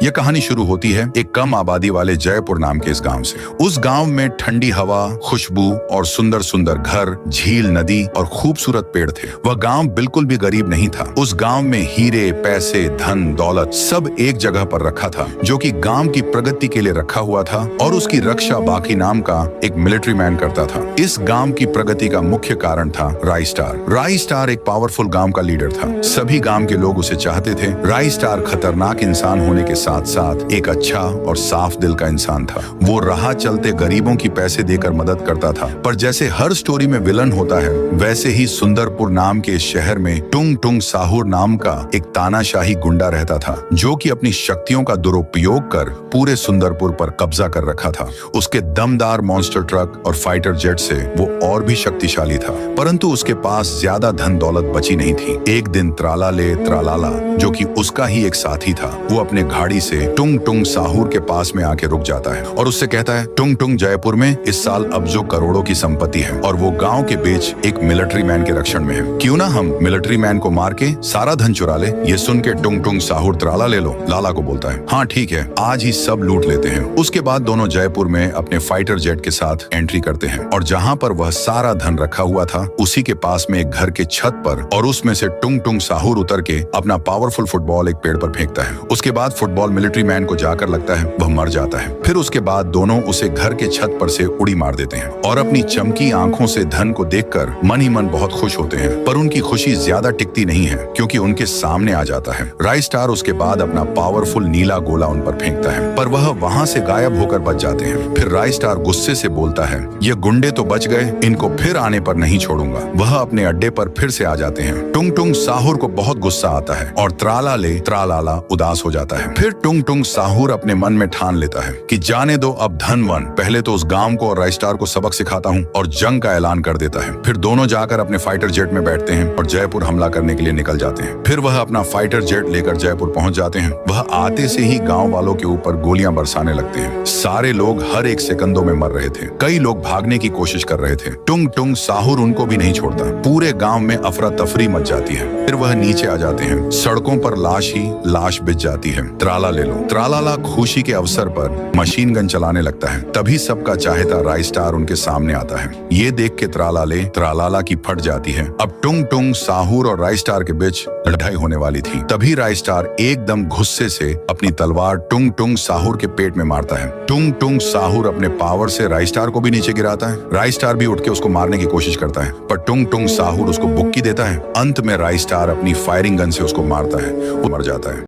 ये कहानी शुरू होती है एक कम आबादी वाले जयपुर नाम के इस गांव से। उस गांव में ठंडी हवा, खुशबू और सुंदर सुंदर घर, झील, नदी और खूबसूरत पेड़ थे। वह गांव बिल्कुल भी गरीब नहीं था। उस गांव में हीरे, पैसे, धन, दौलत सब एक जगह पर रखा था, जो कि गांव की प्रगति के लिए रखा हुआ था, और उसकी रक्षा बाकी नाम का एक मिलिट्री मैन करता था। इस गांव की प्रगति का मुख्य कारण था राई स्टार। राई स्टार एक पावरफुल गांव का लीडर था। सभी गांव के लोग उसे चाहते थे। राई स्टार खतरनाक इंसान होने के साथ साथ एक अच्छा और साफ दिल का इंसान था। वो राह चलते गरीबों की पैसे देकर मदद करता था। पर जैसे हर स्टोरी में विलन होता है, वैसे ही सुंदरपुर नाम के इस शहर में टुंग टुंग साहुर नाम का एक तानाशाही गुंडा रहता था, जो कि अपनी शक्तियों का दुरुपयोग कर पूरे सुंदरपुर पर कब्जा कर रखा था। उसके दमदार मॉन्स्टर ट्रक और फाइटर जेट से वो और भी शक्तिशाली था, परंतु उसके पास ज्यादा धन दौलत बची नहीं थी। एक दिन त्रालाला, जो कि उसका ही एक साथी था, वो अपने गाड़ी से टुंग टुंग साहुर के पास में आके रुक जाता है और उससे कहता है, टुंग टुंग, जयपुर में इस साल अब्जों करोड़ों की संपत्ति है और वो गांव के बीच एक मिलिट्री मैन के रक्षण में है। क्यों ना हम मिलिट्री मैन को मार के सारा धन चुरा ले। ये सुन के टुंग टुंग साहुर त्राला ले लो लाला को बोलता है, हाँ ठीक है, आज ही सब लूट लेते हैं। उसके बाद दोनों जयपुर में अपने फाइटर जेट के साथ एंट्री करते हैं और जहाँ पर वह सारा धन रखा हुआ था, उसी के पास में एक घर के छत पर, और उसमें से टुंग टुंग साहुर उतर के अपना पावरफुल फुटबॉल एक पेड़ पर फेंकता है। उसके बाद फुटबॉल मिलिट्री मैन को जाकर लगता है, वह मर जाता है। फिर उसके बाद दोनों उसे घर के छत पर से उड़ी मार देते हैं और अपनी चमकी आंखों से धन को देखकर मन ही मन बहुत खुश होते हैं। पर उनकी खुशी ज्यादा टिकती नहीं है, क्योंकि उनके सामने आ जाता है राई स्टार। उसके बाद अपना पावरफुल नीला गोला उन पर फेंकता है, पर वह वहां से गायब होकर बच जाते हैं। फिर राई स्टार गुस्से से बोलता है, ये गुंडे तो बच गए, इनको फिर आने पर नहीं छोड़ूंगा। वह अपने अड्डे पर फिर से आ जाते हैं। टुंग टुंग साहुर को बहुत गुस्सा आता है और त्रालाला उदास हो जाता है। फिर टुंग टुंग साहुर अपने मन में ठान लेता है कि जाने दो अब धनवन, पहले तो उस गांव को और राई स्टार को सबक सिखाता हूँ, और जंग का ऐलान कर देता है। फिर दोनों जाकर अपने फाइटर जेट में बैठते हैं और जयपुर हमला करने के लिए निकल जाते हैं। फिर वह अपना फाइटर जेट लेकर जयपुर पहुंच जाते हैं। वह आते से ही गांव वालों के ऊपर गोलियां बरसाने लगते हैं। सारे लोग हर एक सेकंडों में मर रहे थे। कई लोग भागने की कोशिश कर रहे थे। टुंग टुंग साहुर उनको भी नहीं छोड़ता। पूरे गांव में अफरा तफरी मच जाती है। फिर वह नीचे आ जाते हैं। सड़कों पर लाश ही लाश बिछ जाती है। त्रालाला खुशी के अवसर पर मशीन गन चलाने लगता है। तभी सबका चाहता राई स्टार उनके सामने आता है। ये देख के त्रालाला की फट जाती है। अब टुंग टुंग साहुर और राई स्टार के बीच लड़ाई होने वाली थी। तभी राई स्टार एकदम गुस्से से अपनी तलवार टुंग टुंग साहुर के पेट में मारता है। टुंग टुंग साहुर अपने पावर से राई स्टार को भी नीचे गिराता है। राई स्टार भी उठ के उसको मारने की कोशिश करता है, पर टुंग टुंग साहुर उसको बुक्की देता है। अंत में राई स्टार अपनी फायरिंग गन से उसको मारता है, वो मर जाता है।